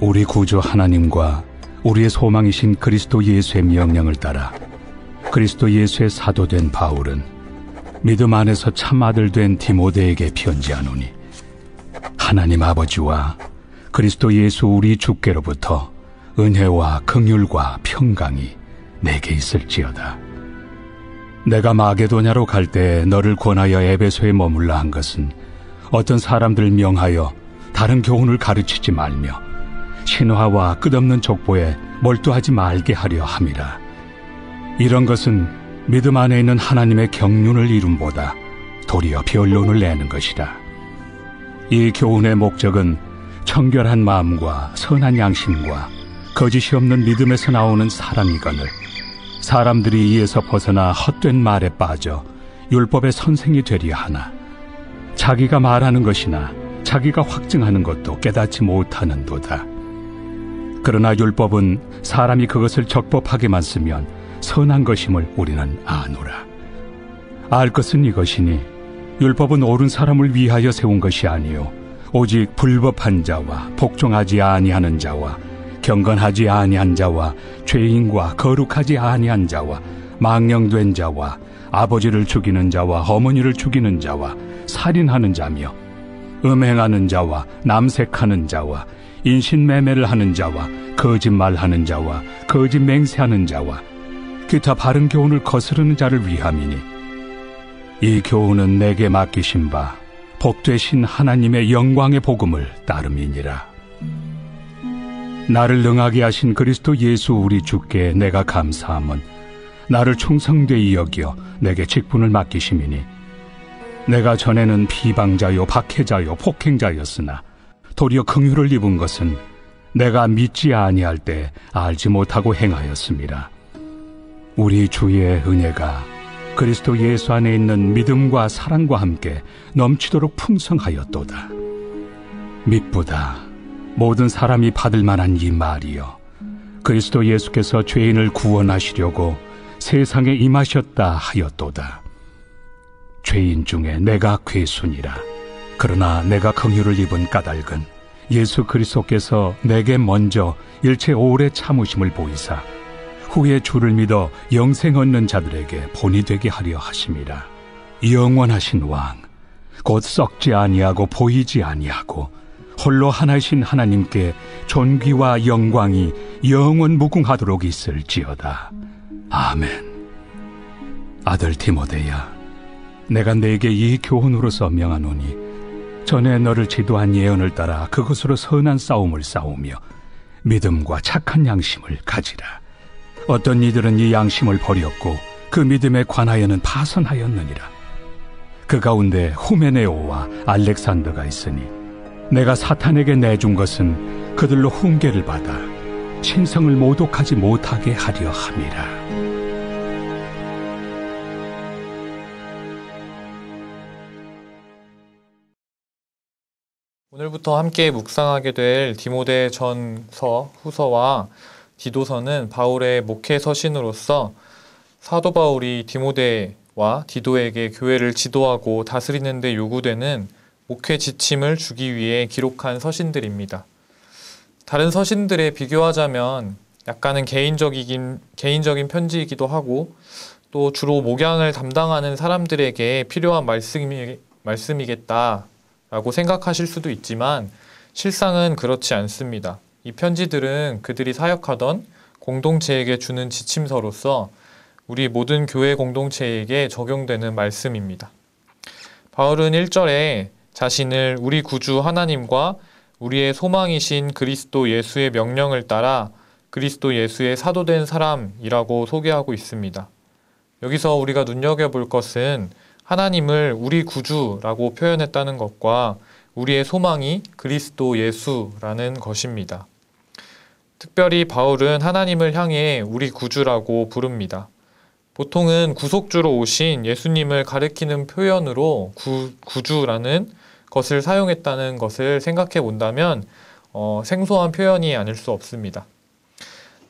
우리 구주 하나님과 우리의 소망이신 그리스도 예수의 명령을 따라 그리스도 예수의 사도된 바울은 믿음 안에서 참 아들 된 디모데에게 편지하노니, 하나님 아버지와 그리스도 예수 우리 주께로부터 은혜와 긍휼과 평강이 내게 있을지어다. 내가 마게도냐로 갈 때 너를 권하여 에베소에 머물라 한 것은 어떤 사람들을 명하여 다른 교훈을 가르치지 말며 신화와 끝없는 족보에 몰두하지 말게 하려 함이라. 이런 것은 믿음 안에 있는 하나님의 경륜을 이룸보다 도리어 변론을 내는 것이라. 이 교훈의 목적은 청결한 마음과 선한 양심과 거짓이 없는 믿음에서 나오는 사랑이거늘 사람들이 이에서 벗어나 헛된 말에 빠져 율법의 선생이 되려 하나 자기가 말하는 것이나 자기가 확증하는 것도 깨닫지 못하는도다. 그러나 율법은 사람이 그것을 적법하게만 쓰면 선한 것임을 우리는 아노라. 알 것은 이것이니 율법은 옳은 사람을 위하여 세운 것이 아니요 오직 불법한 자와 복종하지 아니하는 자와 경건하지 아니한 자와 죄인과 거룩하지 아니한 자와 망령된 자와 아버지를 죽이는 자와 어머니를 죽이는 자와 살인하는 자며 음행하는 자와 남색하는 자와 인신매매를 하는 자와 거짓말하는 자와 거짓 맹세하는 자와 기타 바른 교훈을 거스르는 자를 위함이니, 이 교훈은 내게 맡기신 바 복되신 하나님의 영광의 복음을 따름이니라. 나를 능하게 하신 그리스도 예수 우리 주께 내가 감사함은 나를 충성되이 여겨 내게 직분을 맡기심이니, 내가 전에는 비방자요 박해자요 폭행자였으나 도리어 긍휼을 입은 것은 내가 믿지 아니할 때 알지 못하고 행하였습니다. 우리 주의 은혜가 그리스도 예수 안에 있는 믿음과 사랑과 함께 넘치도록 풍성하였도다. 미쁘다 모든 사람이 받을 만한 이 말이여, 그리스도 예수께서 죄인을 구원하시려고 세상에 임하셨다 하였도다. 죄인 중에 내가 괴순이라. 그러나 내가 긍휼을 입은 까닭은 예수 그리스도께서 내게 먼저 일체 오래 참으심을 보이사 후에 주를 믿어 영생 얻는 자들에게 본이 되게 하려 하심이라. 영원하신 왕, 곧 썩지 아니하고 보이지 아니하고 홀로 하나이신 하나님께 존귀와 영광이 영원 무궁하도록 있을지어다. 아멘. 아들 디모데야, 내가 네게 이 교훈으로서 명하노니 전에 너를 지도한 예언을 따라 그것으로 선한 싸움을 싸우며 믿음과 착한 양심을 가지라. 어떤 이들은 이 양심을 버렸고 그 믿음에 관하여는 파선하였느니라. 그 가운데 후메네오와 알렉산더가 있으니 내가 사탄에게 내준 것은 그들로 훈계를 받아 신성을 모독하지 못하게 하려 함이라. 오늘부터 함께 묵상하게 될 디모데 전서, 후서와 디도서는 바울의 목회 서신으로서 사도 바울이 디모데와 디도에게 교회를 지도하고 다스리는 데 요구되는 목회 지침을 주기 위해 기록한 서신들입니다. 다른 서신들에 비교하자면 약간은 개인적인 편지이기도 하고 또 주로 목양을 담당하는 사람들에게 필요한 말씀이겠다라고 생각하실 수도 있지만 실상은 그렇지 않습니다. 이 편지들은 그들이 사역하던 공동체에게 주는 지침서로서 우리 모든 교회 공동체에게 적용되는 말씀입니다. 바울은 1절에 자신을 우리 구주 하나님과 우리의 소망이신 그리스도 예수의 명령을 따라 그리스도 예수의 사도된 사람이라고 소개하고 있습니다. 여기서 우리가 눈여겨볼 것은 하나님을 우리 구주라고 표현했다는 것과 우리의 소망이 그리스도 예수라는 것입니다. 특별히 바울은 하나님을 향해 우리 구주라고 부릅니다. 보통은 구속주로 오신 예수님을 가리키는 표현으로 구주라는 것을 사용했다는 것을 생각해 본다면 생소한 표현이 아닐 수 없습니다.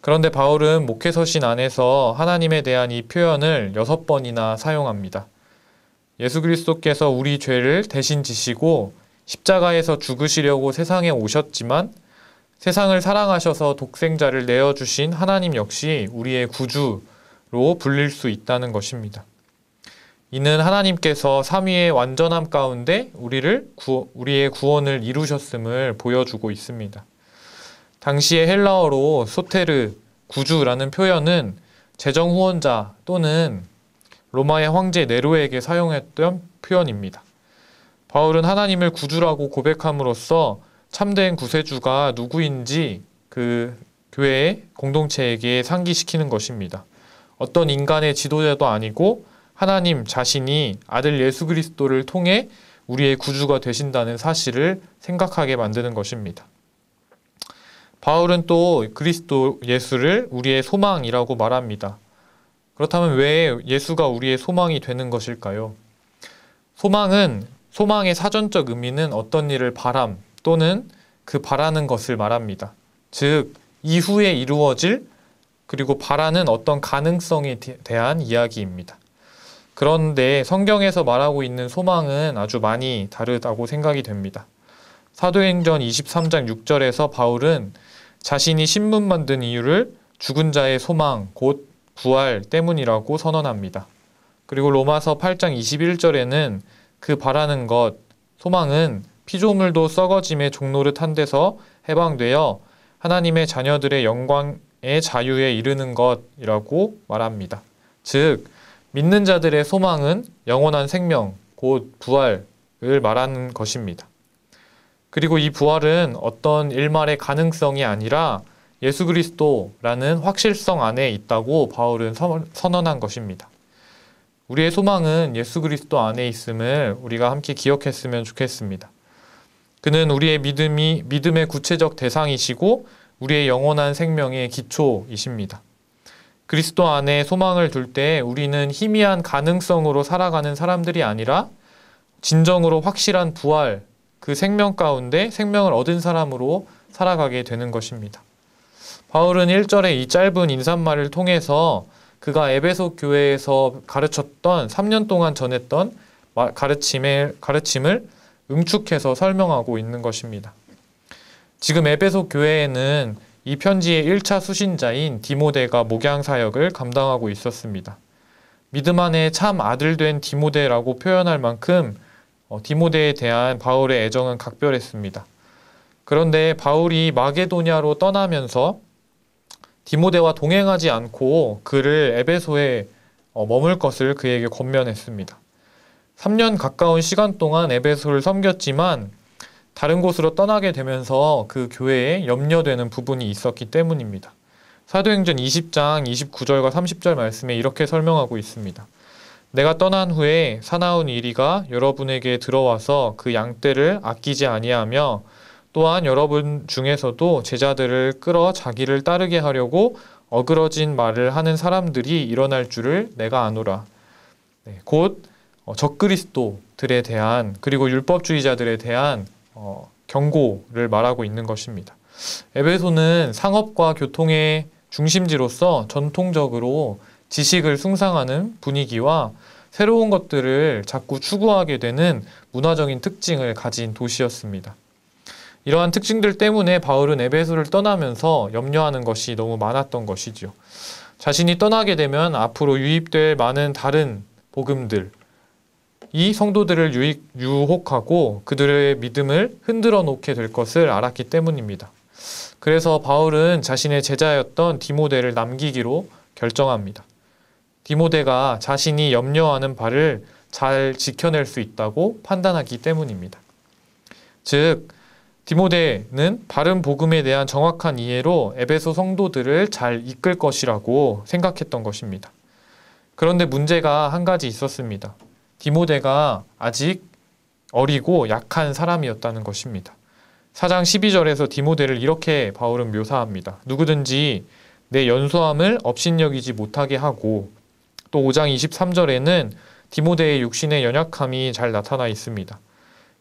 그런데 바울은 목회서신 안에서 하나님에 대한 이 표현을 6번이나 사용합니다. 예수 그리스도께서 우리 죄를 대신 지시고 십자가에서 죽으시려고 세상에 오셨지만 세상을 사랑하셔서 독생자를 내어주신 하나님 역시 우리의 구주로 불릴 수 있다는 것입니다. 이는 하나님께서 삼위의 완전함 가운데 우리의 구원을 이루셨음을 보여주고 있습니다. 당시의 헬라어로 소테르, 구주라는 표현은 재정 후원자 또는 로마의 황제 네로에게 사용했던 표현입니다. 바울은 하나님을 구주라고 고백함으로써 참된 구세주가 누구인지 그 교회의 공동체에게 상기시키는 것입니다. 어떤 인간의 지도자도 아니고 하나님 자신이 아들 예수 그리스도를 통해 우리의 구주가 되신다는 사실을 생각하게 만드는 것입니다. 바울은 또 그리스도 예수를 우리의 소망이라고 말합니다. 그렇다면 왜 예수가 우리의 소망이 되는 것일까요? 소망의 사전적 의미는 어떤 일을 바람 또는 그 바라는 것을 말합니다. 즉, 이후에 이루어질 그리고 바라는 어떤 가능성에 대한 이야기입니다. 그런데 성경에서 말하고 있는 소망은 아주 많이 다르다고 생각이 됩니다. 사도행전 23장 6절에서 바울은 자신이 신문 만든 이유를 죽은 자의 소망, 곧 부활 때문이라고 선언합니다. 그리고 로마서 8장 21절에는 그 바라는 것, 소망은 피조물도 썩어짐의 종노릇한 데서 해방되어 하나님의 자녀들의 영광의 자유에 이르는 것이라고 말합니다. 즉, 믿는 자들의 소망은 영원한 생명, 곧 부활을 말하는 것입니다. 그리고 이 부활은 어떤 일말의 가능성이 아니라 예수 그리스도라는 확실성 안에 있다고 바울은 선언한 것입니다. 우리의 소망은 예수 그리스도 안에 있음을 우리가 함께 기억했으면 좋겠습니다. 그는 우리의 믿음의 구체적 대상이시고 우리의 영원한 생명의 기초이십니다. 그리스도 안에 소망을 둘 때 우리는 희미한 가능성으로 살아가는 사람들이 아니라 진정으로 확실한 부활, 그 생명 가운데 생명을 얻은 사람으로 살아가게 되는 것입니다. 바울은 1절에 이 짧은 인사말을 통해서 그가 에베소 교회에서 가르쳤던 3년 동안 전했던 가르침을 응축해서 설명하고 있는 것입니다. 지금 에베소 교회에는 이 편지의 1차 수신자인 디모데가 목양 사역을 감당하고 있었습니다. 믿음 안에 참 아들 된 디모데라고 표현할 만큼 디모데에 대한 바울의 애정은 각별했습니다. 그런데 바울이 마게도냐로 떠나면서 디모데와 동행하지 않고 그를 에베소에 머물 것을 그에게 권면했습니다. 3년 가까운 시간 동안 에베소를 섬겼지만 다른 곳으로 떠나게 되면서 그 교회에 염려되는 부분이 있었기 때문입니다. 사도행전 20장 29절과 30절 말씀에 이렇게 설명하고 있습니다. 내가 떠난 후에 사나운 이리가 여러분에게 들어와서 그 양떼를 아끼지 아니하며 또한 여러분 중에서도 제자들을 끌어 자기를 따르게 하려고 어그러진 말을 하는 사람들이 일어날 줄을 내가 아노라. 곧 적그리스도들에 대한 그리고 율법주의자들에 대한 경고를 말하고 있는 것입니다. 에베소는 상업과 교통의 중심지로서 전통적으로 지식을 숭상하는 분위기와 새로운 것들을 자꾸 추구하게 되는 문화적인 특징을 가진 도시였습니다. 이러한 특징들 때문에 바울은 에베소를 떠나면서 염려하는 것이 너무 많았던 것이죠. 자신이 떠나게 되면 앞으로 유입될 많은 다른 복음들, 이 성도들을 유혹하고 그들의 믿음을 흔들어 놓게 될 것을 알았기 때문입니다. 그래서 바울은 자신의 제자였던 디모데를 남기기로 결정합니다. 디모데가 자신이 염려하는 바를 잘 지켜낼 수 있다고 판단하기 때문입니다. 즉, 디모데는 바른 복음에 대한 정확한 이해로 에베소 성도들을 잘 이끌 것이라고 생각했던 것입니다. 그런데 문제가 한 가지 있었습니다. 디모데가 아직 어리고 약한 사람이었다는 것입니다. 4장 12절에서 디모데를 이렇게 바울은 묘사합니다. 누구든지 내 연소함을 업신여기지 못하게 하고, 또 5장 23절에는 디모데의 육신의 연약함이 잘 나타나 있습니다.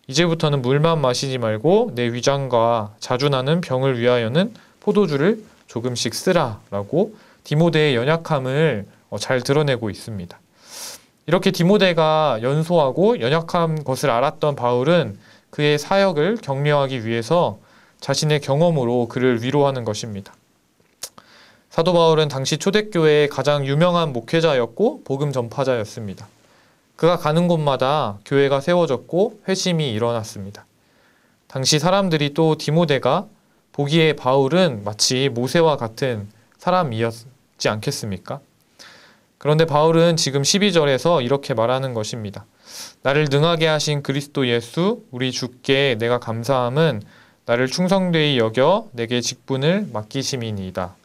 이제부터는 물만 마시지 말고 내 위장과 자주 나는 병을 위하여는 포도주를 조금씩 쓰라 라고 디모데의 연약함을 잘 드러내고 있습니다. 이렇게 디모데가 연소하고 연약한 것을 알았던 바울은 그의 사역을 격려하기 위해서 자신의 경험으로 그를 위로하는 것입니다. 사도 바울은 당시 초대교회의 가장 유명한 목회자였고 복음 전파자였습니다. 그가 가는 곳마다 교회가 세워졌고 회심이 일어났습니다. 당시 사람들이 또 디모데가 보기에 바울은 마치 모세와 같은 사람이었지 않겠습니까? 그런데 바울은 지금 12절에서 이렇게 말하는 것입니다. 나를 능하게 하신 그리스도 예수 우리 주께 내가 감사함은 나를 충성되이 여겨 내게 직분을 맡기심이니이다.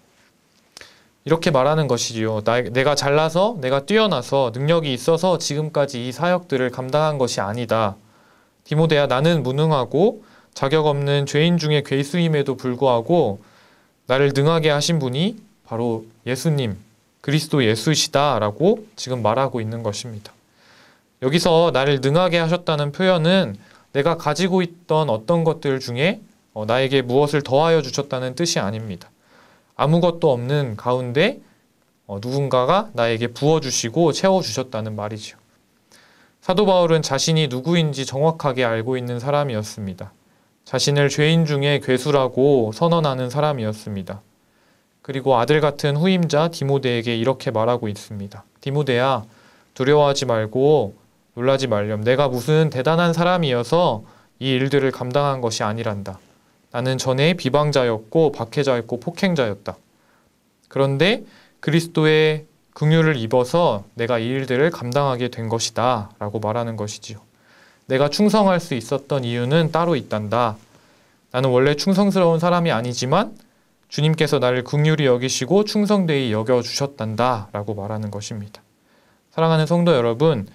이렇게 말하는 것이지요. 내가 잘나서 내가 뛰어나서 능력이 있어서 지금까지 이 사역들을 감당한 것이 아니다. 디모데야, 나는 무능하고 자격 없는 죄인 중에 괴수임에도 불구하고 나를 능하게 하신 분이 바로 예수님, 그리스도 예수시다 라고 지금 말하고 있는 것입니다. 여기서 나를 능하게 하셨다는 표현은 내가 가지고 있던 어떤 것들 중에 나에게 무엇을 더하여 주셨다는 뜻이 아닙니다. 아무것도 없는 가운데 누군가가 나에게 부어주시고 채워주셨다는 말이죠. 사도 바울은 자신이 누구인지 정확하게 알고 있는 사람이었습니다. 자신을 죄인 중에 괴수라고 선언하는 사람이었습니다. 그리고 아들 같은 후임자 디모데에게 이렇게 말하고 있습니다. 디모데야, 두려워하지 말고 놀라지 말렴. 내가 무슨 대단한 사람이어서 이 일들을 감당한 것이 아니란다. 나는 전에 비방자였고 박해자였고 폭행자였다. 그런데 그리스도의 긍휼을 입어서 내가 이 일들을 감당하게 된 것이다 라고 말하는 것이지요. 내가 충성할 수 있었던 이유는 따로 있단다. 나는 원래 충성스러운 사람이 아니지만 주님께서 나를 긍휼히 여기시고 충성되이 여겨주셨단다 라고 말하는 것입니다. 사랑하는 성도 여러분,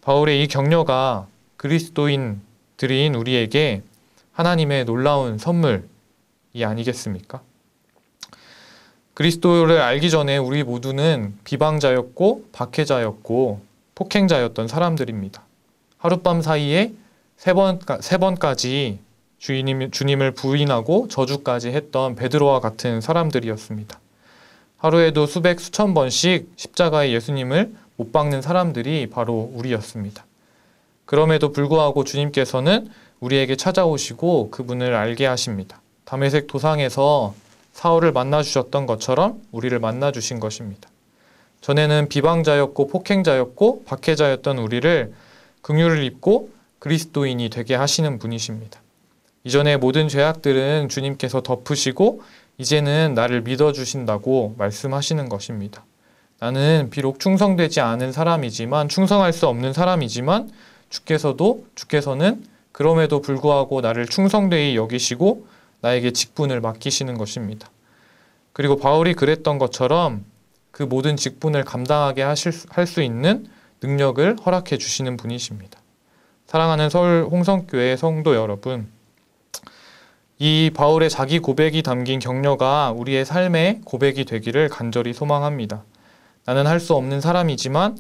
바울의 이 격려가 그리스도인들인 우리에게 하나님의 놀라운 선물이 아니겠습니까? 그리스도를 알기 전에 우리 모두는 비방자였고 박해자였고 폭행자였던 사람들입니다. 하룻밤 사이에 세 번까지 주님을 부인하고 저주까지 했던 베드로와 같은 사람들이었습니다. 하루에도 수백 수천 번씩 십자가에 예수님을 못 박는 사람들이 바로 우리였습니다. 그럼에도 불구하고 주님께서는 우리에게 찾아오시고 그분을 알게 하십니다. 다메섹 도상에서 사울을 만나주셨던 것처럼 우리를 만나주신 것입니다. 전에는 비방자였고 폭행자였고 박해자였던 우리를 긍휼을 입고 그리스도인이 되게 하시는 분이십니다. 이전의 모든 죄악들은 주님께서 덮으시고 이제는 나를 믿어주신다고 말씀하시는 것입니다. 나는 비록 충성되지 않은 사람이지만 충성할 수 없는 사람이지만 주께서는 그럼에도 불구하고 나를 충성되이 여기시고 나에게 직분을 맡기시는 것입니다. 그리고 바울이 그랬던 것처럼 그 모든 직분을 감당하게 할 수 있는 능력을 허락해 주시는 분이십니다. 사랑하는 서울 홍성교회 성도 여러분, 이 바울의 자기 고백이 담긴 격려가 우리의 삶의 고백이 되기를 간절히 소망합니다. 나는 할 수 없는 사람이지만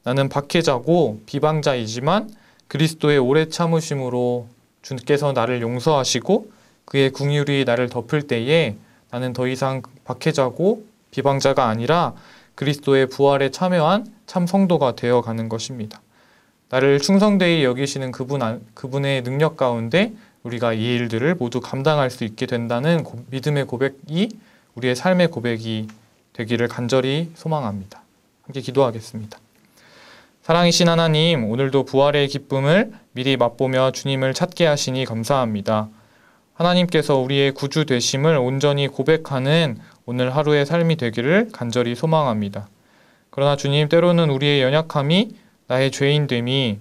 나는 박해자고 비방자이지만 그리스도의 오래 참으심으로 주께서 나를 용서하시고 그의 긍휼이 나를 덮을 때에 나는 더 이상 박해자고 비방자가 아니라 그리스도의 부활에 참여한 참 성도가 되어가는 것입니다. 나를 충성되이 여기시는 그분의 능력 가운데 우리가 이 일들을 모두 감당할 수 있게 된다는 믿음의 고백이 우리의 삶의 고백이 되기를 간절히 소망합니다. 함께 기도하겠습니다. 사랑이신 하나님, 오늘도 부활의 기쁨을 미리 맛보며 주님을 찾게 하시니 감사합니다. 하나님께서 우리의 구주 되심을 온전히 고백하는 오늘 하루의 삶이 되기를 간절히 소망합니다. 그러나 주님, 때로는 우리의 연약함이 나의 죄인됨이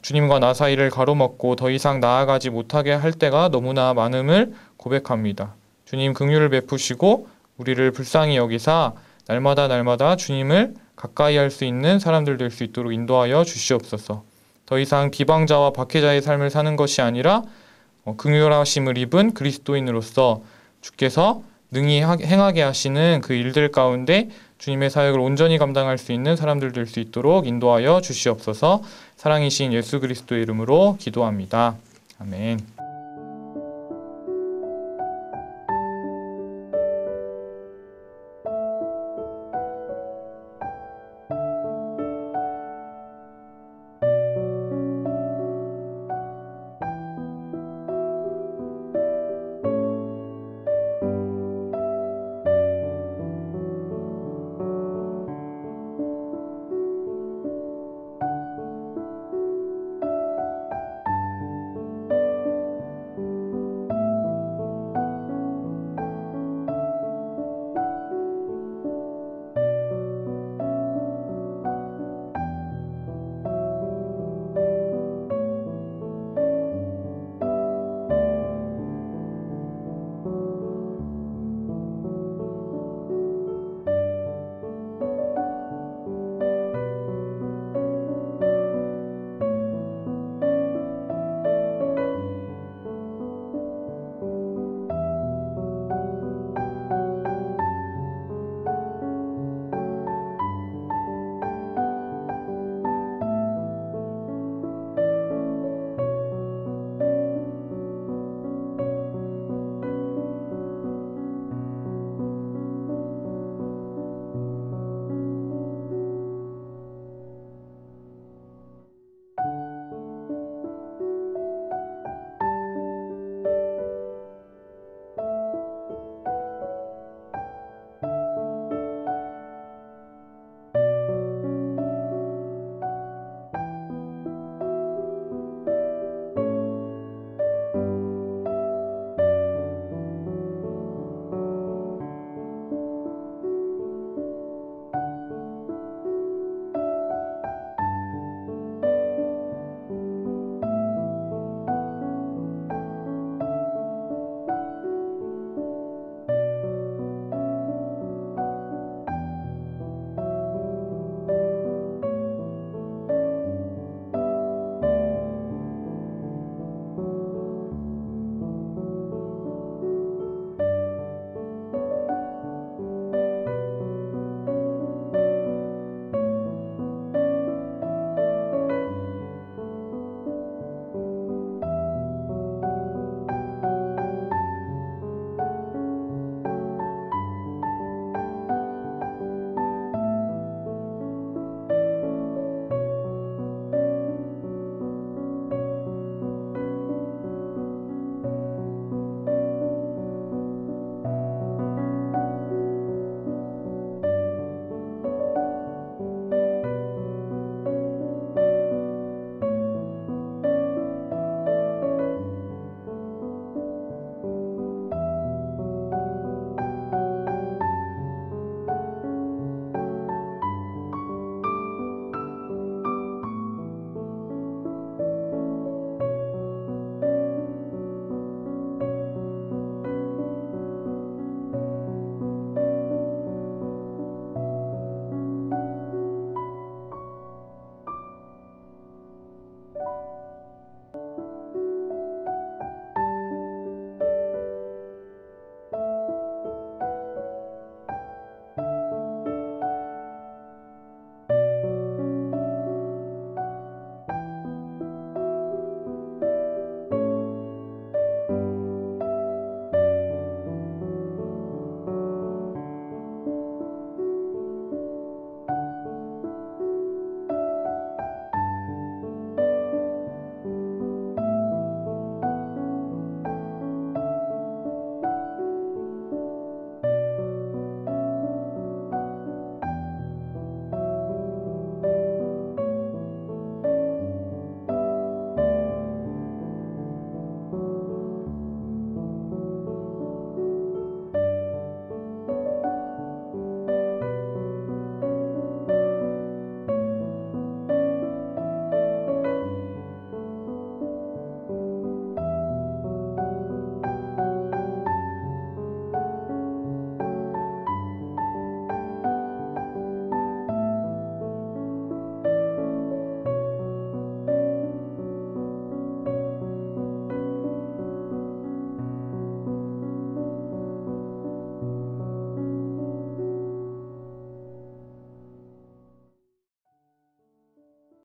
주님과 나 사이를 가로막고 더 이상 나아가지 못하게 할 때가 너무나 많음을 고백합니다. 주님, 긍휼을 베푸시고 우리를 불쌍히 여기사 날마다 주님을 가까이 할 수 있는 사람들 될 수 있도록 인도하여 주시옵소서. 더 이상 비방자와 박해자의 삶을 사는 것이 아니라 긍휼하심을 입은 그리스도인으로서 주께서 능히 행하게 하시는 그 일들 가운데 주님의 사역을 온전히 감당할 수 있는 사람들 될 수 있도록 인도하여 주시옵소서. 사랑이신 예수 그리스도의 이름으로 기도합니다. 아멘.